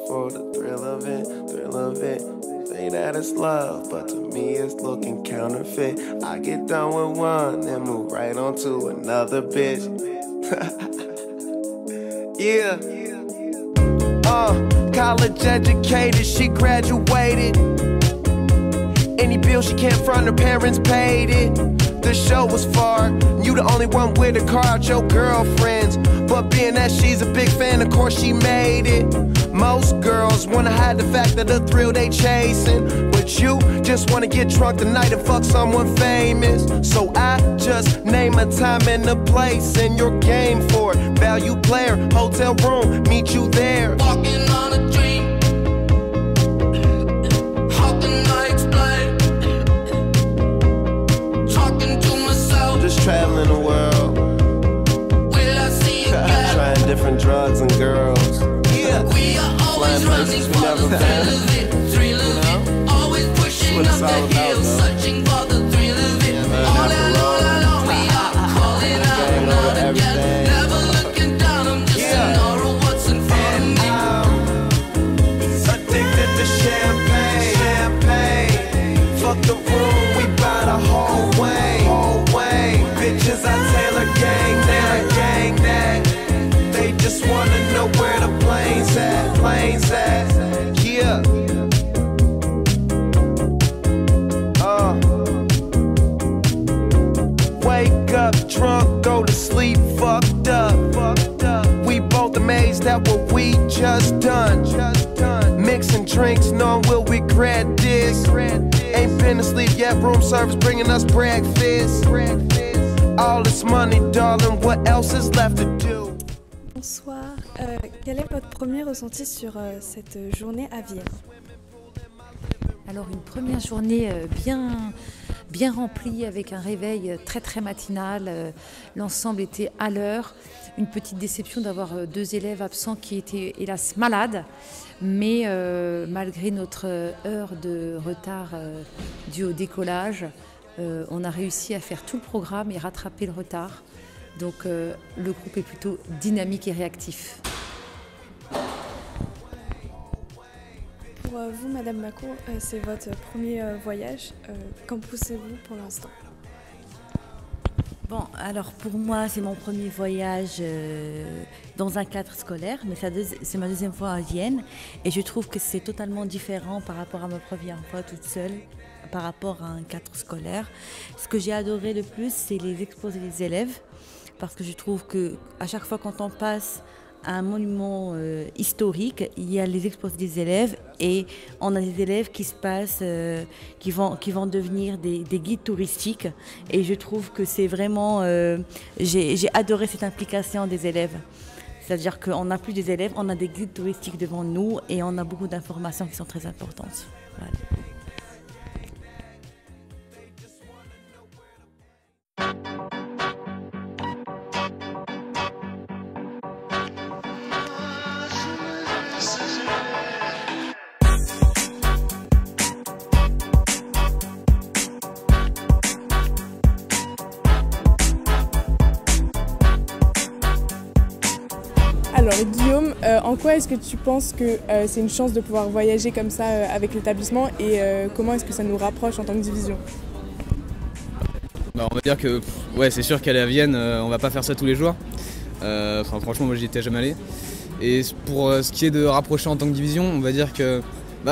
for the thrill of it, thrill of it. Say that it's love, but to me it's looking counterfeit. I get done with one, then move right on to another bitch. Yeah. College educated, she graduated. Any bill she can't front, her parents paid it. The show was far, you the only one with a car out your girlfriends. But being that she's a big fan, of course she made it. Most girls wanna hide the fact that the thrill they chasing, but you just wanna get drunk tonight and fuck someone famous. So I just name a time and a place, and you're game for it. Value player, hotel room, meet you there. Walking on a dream. How can I explain? Talking to myself. Just traveling the world. Will I see you again? Trying different drugs and girls. Yeah. We are always running for the thrill of it, thrill of it. Always pushing up the hill, searching for the thrill of it. All along we are calling out and out again. Never looking down, I'm just an aura of what's in front of me. Addicted to champagne, champagne. Fuck the room, we buy the whole way, whole way. Bitches, I Taylor gang that, gang that. They just wanna know where the planes at, planes at. Yeah. Wake up drunk, go to sleep fucked up, fucked up. We both amazed at what we just done, Mixing drinks, knowing we'll regret this. Ain't been asleep yet, room service bringing us breakfast. All this money, darling, what else is left to do? Bonsoir, quel est votre premier ressenti sur cette journée à Vienne? Alors une première journée bien remplie avec un réveil très matinal, l'ensemble était à l'heure. Une petite déception d'avoir 2 élèves absents qui étaient hélas malades, mais malgré notre heure de retard dû au décollage, on a réussi à faire tout le programme et rattraper le retard. Donc le groupe est plutôt dynamique et réactif. Pour vous, Madame Macron, c'est votre premier voyage. Qu'en pensez-vous pour l'instant? Bon, alors pour moi, c'est mon premier voyage dans un cadre scolaire, mais c'est ma deuxième fois à Vienne. Et je trouve que c'est totalement différent par rapport à ma première fois toute seule, par rapport à un cadre scolaire. Ce que j'ai adoré le plus, c'est les exposés des élèves, parce que je trouve qu'à chaque fois quand on passe à un monument historique, il y a les exposés des élèves et on a des élèves qui vont devenir des guides touristiques. Et je trouve que c'est vraiment... j'ai adoré cette implication des élèves. C'est-à-dire qu'on n'a plus des élèves, on a des guides touristiques devant nous et on a beaucoup d'informations qui sont très importantes. Voilà. Alors Guillaume, en quoi est-ce que tu penses que c'est une chance de pouvoir voyager comme ça avec l'établissement et comment est-ce que ça nous rapproche en tant que division? On va dire que ouais, c'est sûr qu'aller à Vienne, on va pas faire ça tous les jours. Franchement, moi j'y étais jamais allé. Et pour ce qui est de rapprocher en tant que division, on va dire que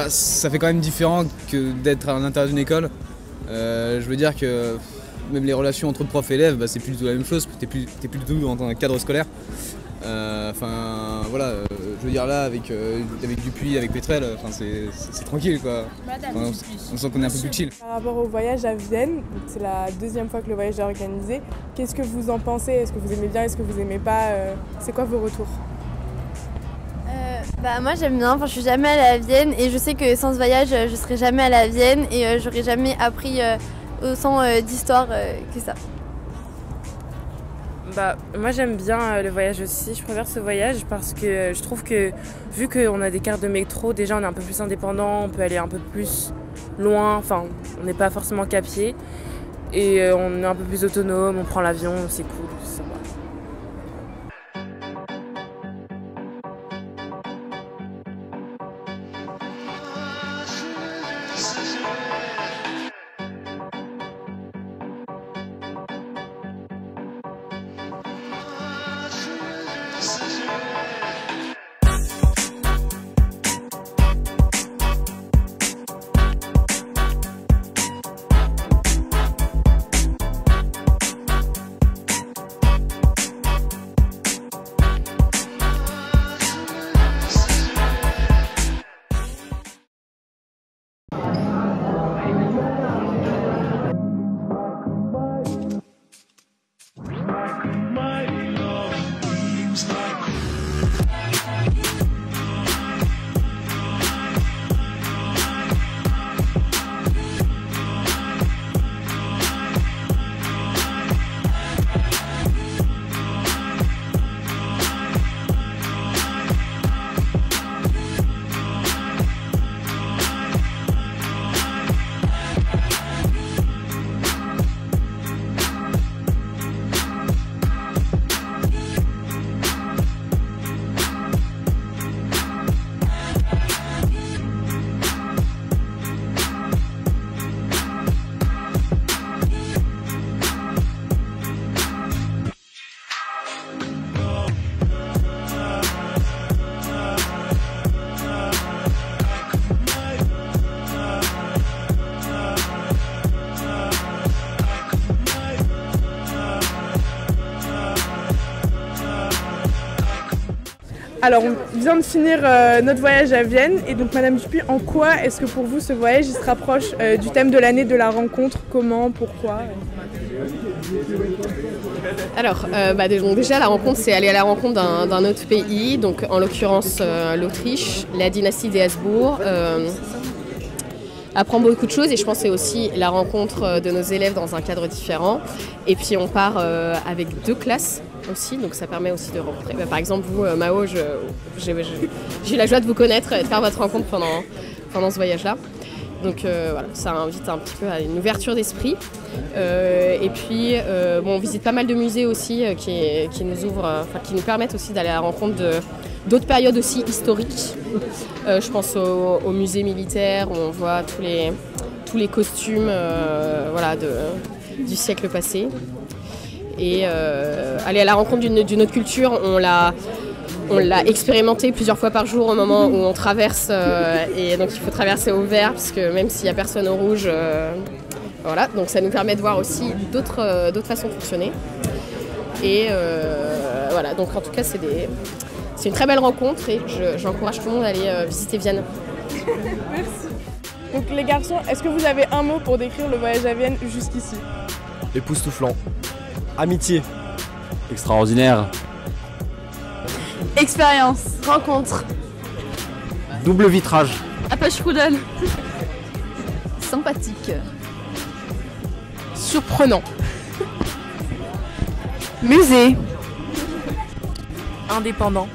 ça fait quand même différent que d'être à l'intérieur d'une école. Je veux dire que même les relations entre profs et élèves, c'est plus du tout la même chose. T'es plus du tout dans un cadre scolaire. Voilà, je veux dire là avec Dupuis, avec Pétrel, c'est tranquille quoi. On sent qu'on est un peu plus chill. Par rapport au voyage à Vienne, c'est la deuxième fois que le voyage est organisé. Qu'est-ce que vous en pensez? Est-ce que vous aimez bien? Est-ce que vous aimez pas? C'est quoi vos retours? Moi j'aime bien, je suis jamais allée à Vienne et je sais que sans ce voyage je serais jamais allée à Vienne et j'aurais jamais appris autant d'histoire que ça. Moi j'aime bien le voyage aussi, je préfère ce voyage parce que je trouve que vu qu'on a des cartes de métro, déjà on est un peu plus indépendant, on peut aller un peu plus loin, on n'est pas forcément qu'à pied et on est un peu plus autonome, on prend l'avion, c'est cool, c'est sympa. Alors, on vient de finir notre voyage à Vienne. Et donc, Madame Dupuis, en quoi est-ce que pour vous, ce voyage il se rapproche du thème de l'année de la rencontre? Comment? Pourquoi? Alors, déjà, la rencontre, c'est aller à la rencontre d'un autre pays, donc en l'occurrence l'Autriche, la dynastie des Habsbourg. Apprend beaucoup de choses et je pense que c'est aussi la rencontre de nos élèves dans un cadre différent. Et puis on part avec 2 classes aussi, donc ça permet aussi de rencontrer. Par exemple, vous, Mao, j'ai eu la joie de vous connaître et de faire votre rencontre pendant ce voyage-là. Donc voilà, ça invite un petit peu à une ouverture d'esprit. Et puis, on visite pas mal de musées aussi qui nous permettent aussi d'aller à la rencontre d'autres périodes aussi historiques. Je pense au musée militaire où on voit tous les costumes du siècle passé. Et aller à la rencontre d'une autre culture, on l'a expérimenté plusieurs fois par jour au moment où on traverse. Et donc il faut traverser au vert parce que même s'il n'y a personne au rouge, voilà. Donc ça nous permet de voir aussi d'autres façons de fonctionner. Et voilà, donc en tout cas c'est une très belle rencontre et j'encourage tout le monde à aller visiter Vienne. Merci. Donc les garçons, est-ce que vous avez un mot pour décrire le voyage à Vienne jusqu'ici? Époustouflant. Amitié. Extraordinaire. Expérience. Rencontre. Double vitrage. Apfelstrudel. Sympathique. Surprenant. Musée. Indépendant.